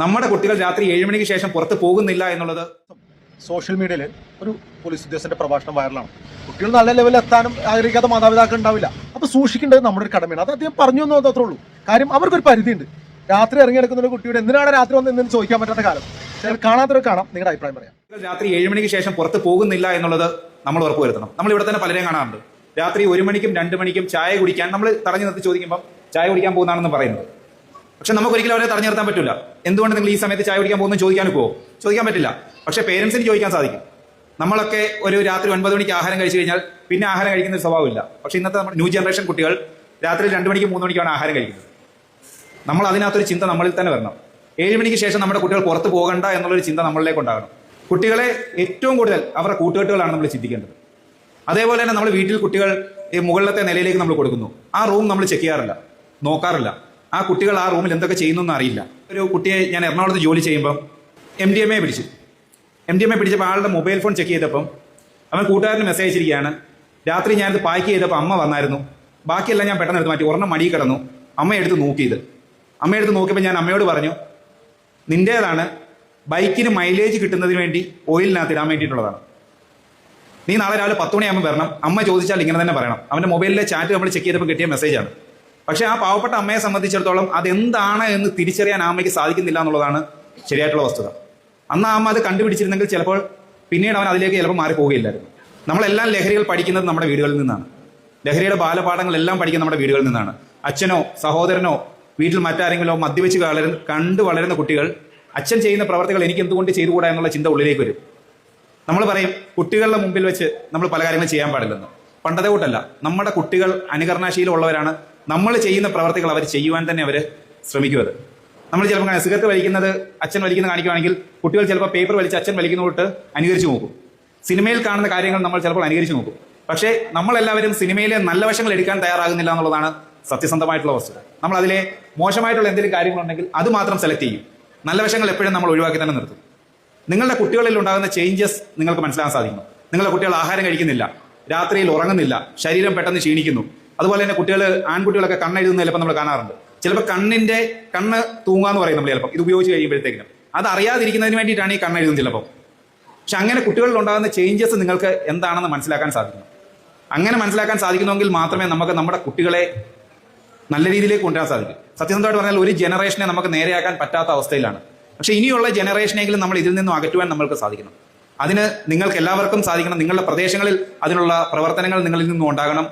നമ്മുടെ കുട്ടികൾ രാത്രി 7 മണിക്ക് ശേഷം പുറത്ത് പോകുന്നില്ല എന്നുള്ളത് സോഷ്യൽ മീഡിയയിൽ ഒരു പോലീസ് ഉദ്യോഗസ്ഥന്റെ പ്രഭാഷണം വൈറലാണ്. കുട്ടികൾ നല്ല ലെവലിൽ എത്താനും ആഗ്രഹിക്കാത്ത മാതാപിതാക്കൾ ഉണ്ടാവില്ല. അപ്പോൾ സൂക്ഷിക്കേണ്ടത് നമ്മുടെ ഒരു കടമയാണ്. അത് അദ്ദേഹം പറഞ്ഞു എന്നോ അത്രേ ഉള്ളൂ. കാര്യം അവർക്കൊരു പരിധിയുണ്ട്. രാത്രി ഇറങ്ങി നടക്കുന്ന ഒരു കുട്ടിയോട് എന്തിനാണ് രാത്രി വന്ന് എന്തെന്ന് ചോദിക്കാൻ പറ്റാത്ത കാലം. ചിലർ കാണാത്തവർ കാണാം. നിങ്ങളുടെ അഭിപ്രായം പറയാം. രാത്രി 7 മണിക്ക് ശേഷം പുറത്ത് പോകുന്നില്ല എന്നുള്ളത് നമ്മൾ ഉറപ്പുവരുത്തണം. നമ്മൾ ഇവിടെ തന്നെ പലരെയും കാണാറുണ്ട്. രാത്രി 1 മണിക്കും 2 മണിക്കും ചായ കുടിക്കാൻ നമ്മൾ തടഞ്ഞു നിർത്തി ചോദിക്കുമ്പോൾ ചായ കുടിക്കാൻ പോകുന്നതാണെന്ന് പറയുന്നത്. പക്ഷെ നമുക്ക് ഒരിക്കലും അവരെ തടഞ്ഞു നിർത്താൻ പറ്റില്ല. എന്തുകൊണ്ട് നിങ്ങൾ ഈ സമയത്ത് ചായ കുടിക്കാൻ പോകുന്നു ചോദിക്കാൻ പോകുമോ? ചോദിക്കാൻ പറ്റില്ല. പക്ഷെ പേരൻസിന് ചോദിക്കാൻ സാധിക്കും. നമ്മളൊക്കെ ഒരു രാത്രി 9 മണിക്ക് ആഹാരം കഴിച്ചു കഴിഞ്ഞാൽ പിന്നെ ആഹാരം കഴിക്കുന്ന ഒരു സ്വഭാവമില്ല. പക്ഷെ ഇന്നത്തെ നമ്മുടെ ന്യൂ ജനറേഷൻ കുട്ടികൾ രാത്രി 2 മണിക്കും 3 മണിക്കാണ് ആഹാരം കഴിക്കുന്നത്. നമ്മൾ അതിനകത്തൊരു ചിന്ത നമ്മളിൽ തന്നെ വരണം. 7 മണിക്ക് ശേഷം നമ്മുടെ കുട്ടികൾ പുറത്ത് പോകണ്ട എന്നുള്ളൊരു ചിന്ത നമ്മളിലേക്ക് ഉണ്ടാകണം. കുട്ടികളെ ഏറ്റവും കൂടുതൽ അവരുടെ കൂട്ടുകെട്ടുകളാണ് നമ്മൾ ചിന്തിക്കേണ്ടത്. അതേപോലെ തന്നെ നമ്മൾ വീട്ടിൽ കുട്ടികൾ ഈ മുകളിലത്തെ നിലയിലേക്ക് നമ്മൾ കൊടുക്കുന്നു. ആ റൂം നമ്മൾ ചെക്ക് ചെയ്യാറില്ല, നോക്കാറില്ല. ആ കുട്ടികൾ ആ റൂമിൽ എന്തൊക്കെ ചെയ്യുന്നു എന്ന് അറിയില്ല. ഒരു കുട്ടിയെ ഞാൻ എറണാകുളത്ത് ജോലി ചെയ്യുമ്പം MDMA പിടിച്ചു. MDMA പിടിച്ചപ്പോൾ ആളുടെ മൊബൈൽ ഫോൺ ചെക്ക് ചെയ്തപ്പം അവൻ കൂട്ടുകാരന് മെസ്സേജ് അയച്ചിരിക്കുകയാണ്. രാത്രി ഞാനിത് പാക്ക് ചെയ്തപ്പോൾ അമ്മ വന്നായിരുന്നു. ബാക്കിയെല്ലാം ഞാൻ പെട്ടെന്ന് എടുത്ത് മാറ്റി. ഒരെണ്ണം മടി കിടന്നു. അമ്മയെടുത്ത് നോക്കിയത്. അമ്മയെടുത്ത് നോക്കിയപ്പോൾ ഞാൻ അമ്മയോട് പറഞ്ഞു, നിന്റേതാണ്, ബൈക്കിന് മൈലേജ് കിട്ടുന്നതിന് വേണ്ടി ഓയിലിനകത്ത് ഇടാൻ വേണ്ടിയിട്ടുള്ളതാണ്. നീ നാളെ രാവിലെ 10 മണിയാകുമ്പോൾ വരണം. അമ്മ ചോദിച്ചാൽ ഇങ്ങനെ തന്നെ പറയണം. അവൻ്റെ മൊബൈലിലെ ചാറ്റ് നമ്മൾ ചെക്ക് ചെയ്തപ്പോൾ കിട്ടിയ മെസ്സേജാണ്. പക്ഷേ ആ പാവപ്പെട്ട അമ്മയെ സംബന്ധിച്ചിടത്തോളം അതെന്താണ് എന്ന് തിരിച്ചറിയാൻ ആ അമ്മയ്ക്ക് സാധിക്കുന്നില്ല എന്നുള്ളതാണ് ശരിയായിട്ടുള്ള വസ്തുത. അന്ന് ആ അമ്മ അത് കണ്ടുപിടിച്ചിരുന്നെങ്കിൽ ചിലപ്പോൾ പിന്നീട് അവൻ അതിലേക്ക് ചിലപ്പോൾ മാറിപ്പോവുകയില്ലായിരുന്നു. നമ്മളെല്ലാം ലഹരികൾ പഠിക്കുന്നത് നമ്മുടെ വീടുകളിൽ നിന്നാണ്. ലഹരിയുടെ ബാലപാഠങ്ങളെല്ലാം പഠിക്കുന്നത് നമ്മുടെ വീടുകളിൽ നിന്നാണ്. അച്ഛനോ സഹോദരനോ വീട്ടിൽ മറ്റാരെങ്കിലോ മദ്യവെച്ച് കണ്ടു വളരുന്ന കുട്ടികൾ അച്ഛൻ ചെയ്യുന്ന പ്രവർത്തികൾ എനിക്ക് എന്തുകൊണ്ട് ചെയ്തുകൂടാ എന്നുള്ള ചിന്ത ഉള്ളിലേക്ക് വരും. നമ്മൾ പറയും കുട്ടികളുടെ മുമ്പിൽ വെച്ച് നമ്മൾ പല കാര്യങ്ങളും ചെയ്യാൻ പാടില്ലെന്ന്. പണ്ടത്തെ കൂട്ടല്ല. നമ്മുടെ കുട്ടികൾ അനുകരണശീലമുള്ളവരാണ്. നമ്മൾ ചെയ്യുന്ന പ്രവർത്തികൾ അവർ ചെയ്യുവാൻ തന്നെ അവർ ശ്രമിക്കുന്നത്. നമ്മൾ ചിലപ്പോൾ സിഗരറ്റ് വലിക്കുന്നത് അച്ഛൻ വലിക്കുന്ന കാണിക്കുകയാണെങ്കിൽ കുട്ടികൾ ചിലപ്പോൾ പേപ്പർ വലിച്ച് അച്ഛൻ വലിക്കുന്ന തൊട്ട് അനുകരിച്ച് നോക്കും. സിനിമയിൽ കാണുന്ന കാര്യങ്ങൾ നമ്മൾ ചിലപ്പോൾ അനുകരിച്ച് നോക്കും. പക്ഷേ നമ്മളെല്ലാവരും സിനിമയിലെ നല്ല വശങ്ങൾ എടുക്കാൻ തയ്യാറാകുന്നില്ല എന്നുള്ളതാണ് സത്യസന്ധമായിട്ടുള്ള വസ്തുത. നമ്മൾ അതിലെ മോശമായിട്ടുള്ള എന്തെങ്കിലും കാര്യങ്ങളുണ്ടെങ്കിൽ അത് മാത്രം സെലക്ട് ചെയ്യും. നല്ല വശങ്ങൾ എപ്പോഴും നമ്മൾ ഒഴിവാക്കി തന്നെ നിർത്തും. നിങ്ങളുടെ കുട്ടികളിൽ ഉണ്ടാകുന്ന ചേഞ്ചസ് നിങ്ങൾക്ക് മനസ്സിലാക്കാൻ സാധിക്കണം. നിങ്ങളുടെ കുട്ടികൾ ആഹാരം കഴിക്കുന്നില്ല, രാത്രിയിൽ ഉറങ്ങുന്നില്ല, ശരീരം പെട്ടെന്ന് ക്ഷീണിക്കുന്നു. അതുപോലെ തന്നെ കുട്ടികൾ, ആൺകുട്ടികളൊക്കെ കണ്ണെഴുതുന്ന ചിലപ്പോൾ നമ്മൾ കാണാറുണ്ട്. ചിലപ്പോൾ കണ്ണ് തൂങ്ങാന്ന് പറയും നമ്മൾ ചിലപ്പോൾ ഇത് ഉപയോഗിച്ച് കഴിയുമ്പോഴത്തേക്കിനും. അത് അറിയാതിരിക്കുന്നതിന് വേണ്ടിയിട്ടാണ് ഈ കണ്ണെഴുതുന്നത് ചിലപ്പോൾ. പക്ഷെ അങ്ങനെ കുട്ടികളിൽ ഉണ്ടാകുന്ന ചേഞ്ചസ് നിങ്ങൾക്ക് എന്താണെന്ന് മനസ്സിലാക്കാൻ സാധിക്കണം. അങ്ങനെ മനസ്സിലാക്കാൻ സാധിക്കുമെങ്കിൽ മാത്രമേ നമുക്ക് നമ്മുടെ കുട്ടികളെ നല്ല രീതിയിലേക്ക് കൊണ്ടുവരാൻ സാധിക്കും. സത്യസന്ധമായിട്ട് പറഞ്ഞാൽ ഒരു ജനറേഷനെ നമുക്ക് നേരെയാക്കാൻ പറ്റാത്ത അവസ്ഥയിലാണ്. പക്ഷെ ഇനിയുള്ള ജനറേഷനെങ്കിലും നമ്മൾ ഇതിൽ നിന്നും അകറ്റുവാൻ നമ്മൾക്ക് സാധിക്കണം. അതിന് നിങ്ങൾക്ക് എല്ലാവർക്കും സാധിക്കണം. നിങ്ങളുടെ പ്രദേശങ്ങളിൽ അതിനുള്ള പ്രവർത്തനങ്ങൾ നിങ്ങളിൽ നിന്നും ഉണ്ടാകണം.